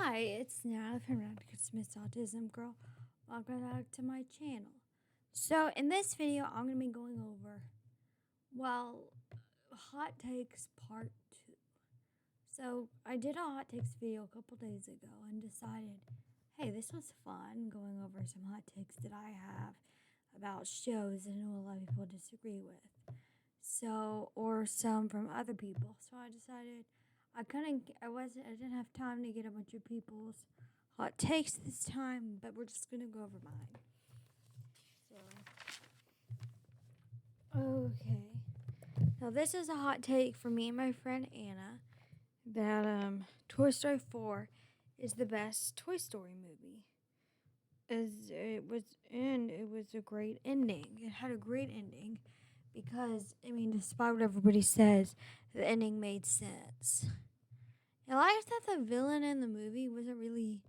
Hi, it's Natalie from Radicus Smith Autism Girl. Welcome back to my channel. So, in this video, I'm going to be going over, hot takes part 2. So, I did a hot takes video a couple days ago and decided, hey, this was fun going over some hot takes that I have about shows that I know a lot of people disagree with. So, or some from other people. So, I decided I didn't have time to get a bunch of people's hot takes this time, but we're just gonna go over mine. Okay. Now this is a hot take for me and my friend Anna that Toy Story 4 is the best Toy Story movie. It was a great ending. It had a great ending because despite what everybody says, the ending made sense. And I thought the villain in the movie wasn't really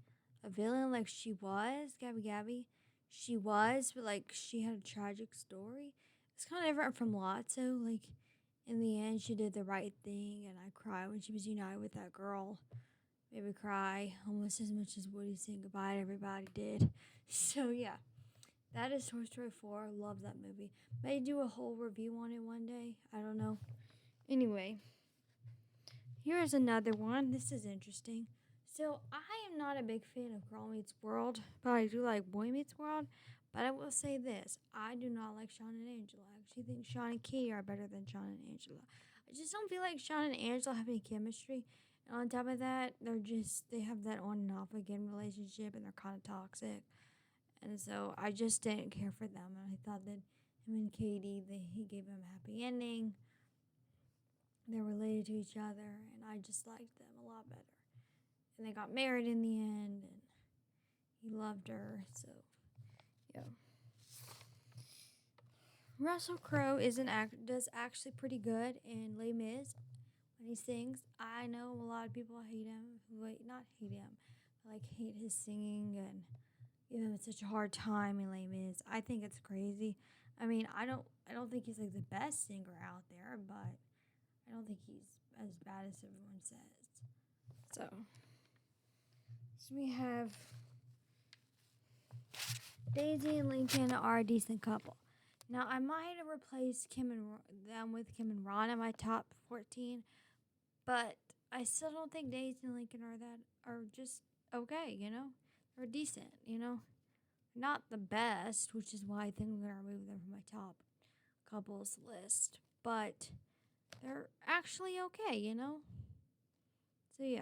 a villain like she was, Gabby. She was, but like she had a tragic story. It's kind of different from Lotso. Like in the end, she did the right thing, and I cried when she was united with that girl. Made me cry almost as much as Woody saying goodbye to everybody did. So yeah, that is Toy Story 4. Love that movie. May do a whole review on it one day. I don't know. Anyway. Here's another one. This is interesting. So, I am not a big fan of Girl Meets World, but I do like Boy Meets World. But I will say this. I do not like Sean and Angela. I actually think Sean and Katie are better than Sean and Angela. I just don't feel like Sean and Angela have any chemistry. And on top of that, they have that on and off again relationship, and they're kind of toxic. And so I just didn't care for them. And I thought that him and Katie, he gave them a happy ending. They're related to each other, and I just liked them a lot better. And they got married in the end, and he loved her, so yeah. Russell Crowe does actually pretty good in Les Mis when he sings. I know a lot of people hate him, not hate him, but like hate his singing and give him such a hard time in Les Mis. I think it's crazy. I don't think he's like the best singer out there, but I don't think he's as bad as everyone says. So we have Daisy and Lincoln are a decent couple. Now, I might have replaced them with Kim and Ron in my top 14, but I still don't think Daisy and Lincoln are just okay, They're decent, Not the best, which is why I think I'm going to remove them from my top couples list, but they're actually okay, So, yeah.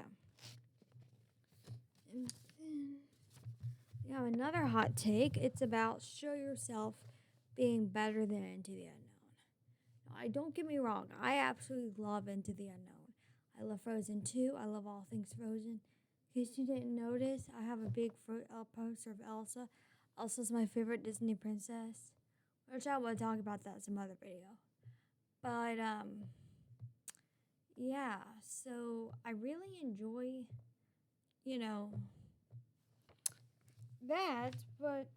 And then we have another hot take. It's about show yourself being better than Into the Unknown. Now, don't get me wrong. I absolutely love Into the Unknown. I love Frozen 2. I love all things Frozen. In case you didn't notice, I have a big poster of Elsa. Elsa's my favorite Disney princess, which I will talk about that in some other video. But, yeah, so I really enjoy, that, but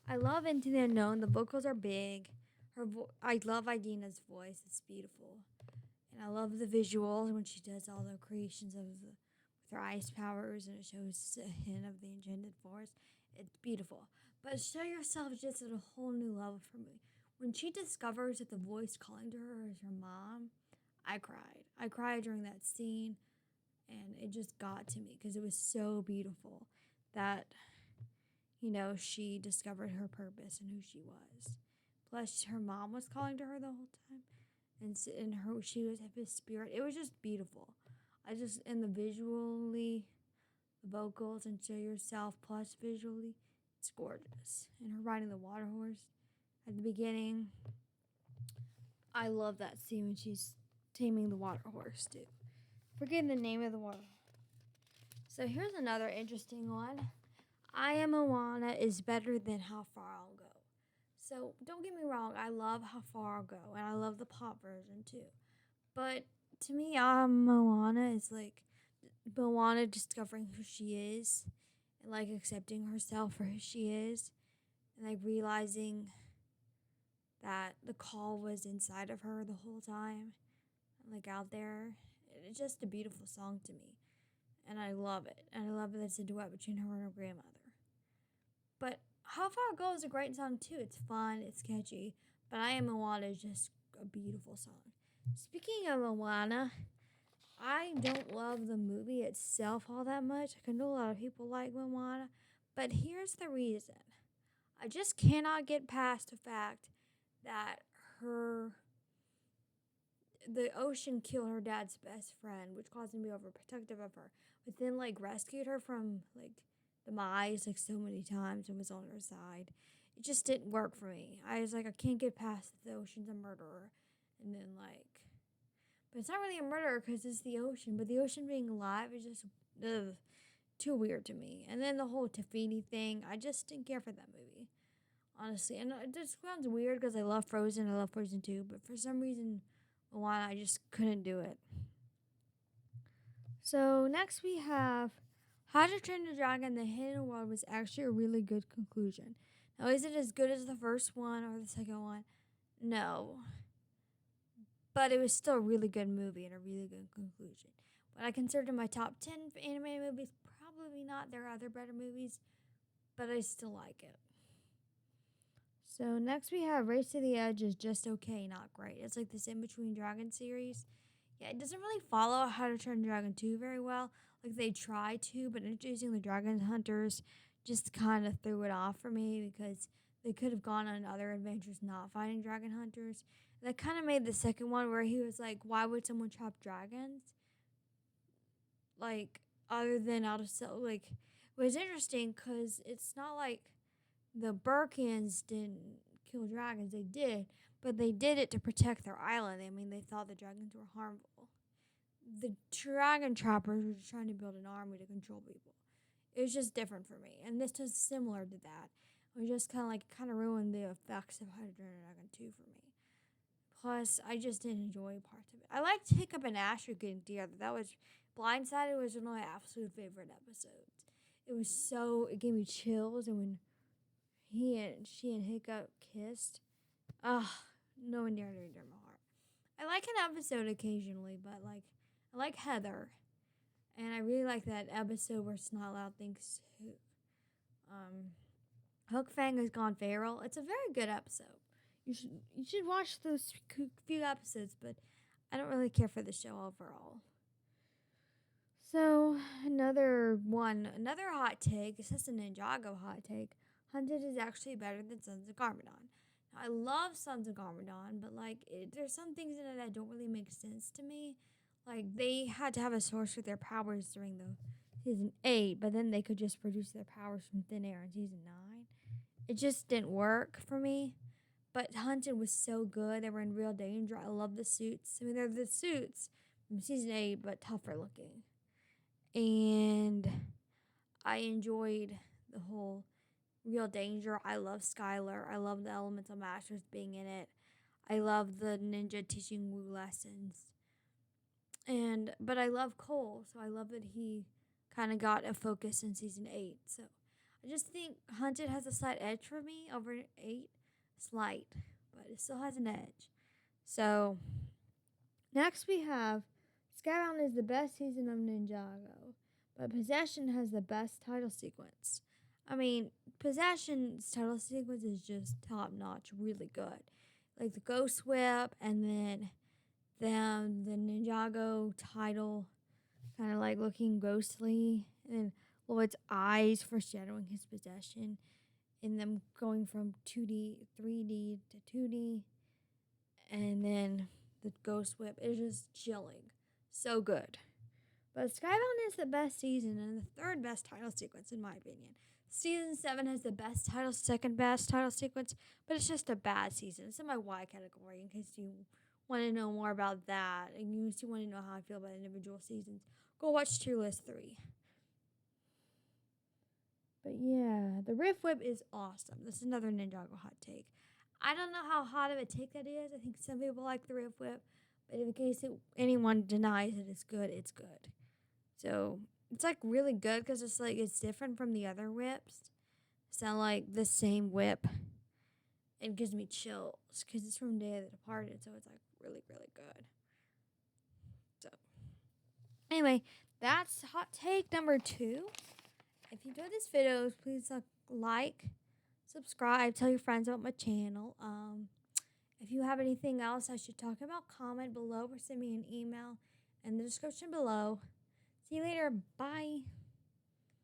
I love Into the Unknown. The vocals are big. I love Idina's voice. It's beautiful. And I love the visuals when she does all the creations with her ice powers and it shows a hint of the enchanted forest. It's beautiful. But Show Yourself is just at a whole new level for me. When she discovers that the voice calling to her is her mom, I cried. I cried during that scene, and it just got to me because it was so beautiful that she discovered her purpose and who she was. Plus, her mom was calling to her the whole time, and she was his spirit. It was just beautiful. And the visually, the vocals, and Show Yourself plus visually, it's gorgeous. And her riding the water horse at the beginning, I love that scene when she's taming the water horse too. Forgetting the name of the water. So here's another interesting one. I Am Moana is better than How Far I'll Go. So don't get me wrong, I love How Far I'll Go, and I love the pop version too. But to me, Moana is like Moana discovering who she is and like accepting herself for who she is and like realizing that the call was inside of her the whole time, like out there. It's just a beautiful song to me. and I love it. And I love that it's a duet between her and her grandmother. But How Far It Goes is a great song too. It's fun, it's catchy. But I Am Moana is just a beautiful song. Speaking of Moana, I don't love the movie itself all that much. I know a lot of people like Moana, but here's the reason. I just cannot get past the fact that the ocean killed her dad's best friend, which caused him to be overprotective of her, but then rescued her from demise so many times and was on her side. It just didn't work for me. I was like, I can't get past the ocean's a murderer, and then but it's not really a murderer because it's the ocean. But the ocean being alive is just too weird to me. And then the whole Tafiti thing, I just didn't care for that movie, honestly. And it just sounds weird because I love Frozen. I love Frozen 2. But for some reason, Moana, I just couldn't do it. So next we have How to Train Your Dragon: The Hidden World was actually a really good conclusion. Now, is it as good as the first one or the second one? No. But it was still a really good movie and a really good conclusion. When I consider my top 10 anime movies, probably not. There are other better movies, but I still like it. So next we have Race to the Edge is just okay, not great. It's like this in-between Dragon series. Yeah, it doesn't really follow How to Train Dragon 2 very well. They try to, but introducing the Dragon Hunters just kind of threw it off for me because they could have gone on other adventures not fighting Dragon Hunters. That kind of made the second one where he was like, why would someone trap dragons? Other than out of it was interesting because it's not like the Birkins didn't kill dragons. They did, but they did it to protect their island. I mean, they thought the dragons were harmful. The dragon trappers were just trying to build an army to control people. It was just different for me, and this was similar to that. It was just kind of ruined the effects of How to Train a Dragon 2 for me. Plus, I just didn't enjoy parts of it. I liked Hiccup and Asher getting together. That was Blindsided was one of my absolute favorite episodes. It gave me chills, and when she and Hiccup kissed, no one near my heart. I like an episode occasionally, but I like Heather, and I really like that episode where Snot Loud thinks Hook Fang has gone feral. It's a very good episode. You should watch those few episodes, but I don't really care for the show overall. So another hot take. This is a Ninjago hot take. Hunted is actually better than Sons of Garmadon. Now, I love Sons of Garmadon, but there's some things in it that don't really make sense to me. They had to have a source for their powers during the season 8, but then they could just produce their powers from thin air in season 9. It just didn't work for me. But Hunted was so good. They were in real danger. I love the suits. I mean, they're the suits from season 8, but tougher looking. And I enjoyed the whole real danger. I love Skylar. I love the Elemental Masters being in it. I love the ninja teaching Wu lessons. But I love Cole, so I love that he kind of got a focus in season 8. So I just think Hunted has a slight edge for me over 8. Slight, but it still has an edge. So next we have Skybound is the best season of Ninjago, but Possession has the best title sequence. I mean, Possession's title sequence is just top notch, really good. The Ghost Whip, and then the Ninjago title, kind of looking ghostly, and Lloyd's eyes foreshadowing his possession. And them going from 2D, 3D to 2D. And then the Ghost Whip is just chilling. So good. But Skybound is the best season and the third best title sequence, in my opinion. Season 7 has the best title, second best title sequence, but it's just a bad season. It's in my Y category in case you want to know more about that. And you want to know how I feel about individual seasons. Go watch Tier List 3. But yeah, the Rift Whip is awesome. This is another Ninjago hot take. I don't know how hot of a take that is. I think some people like the Rift Whip, but in case anyone denies that it's good, it's good. So it's really good because it's different from the other whips. It's not the same whip. It gives me chills because it's from Day of the Departed, so it's really, really good. So anyway, that's hot take number 2. If you enjoyed this video, please like, subscribe, tell your friends about my channel. If you have anything else I should talk about, comment below or send me an email in the description below. See you later. Bye.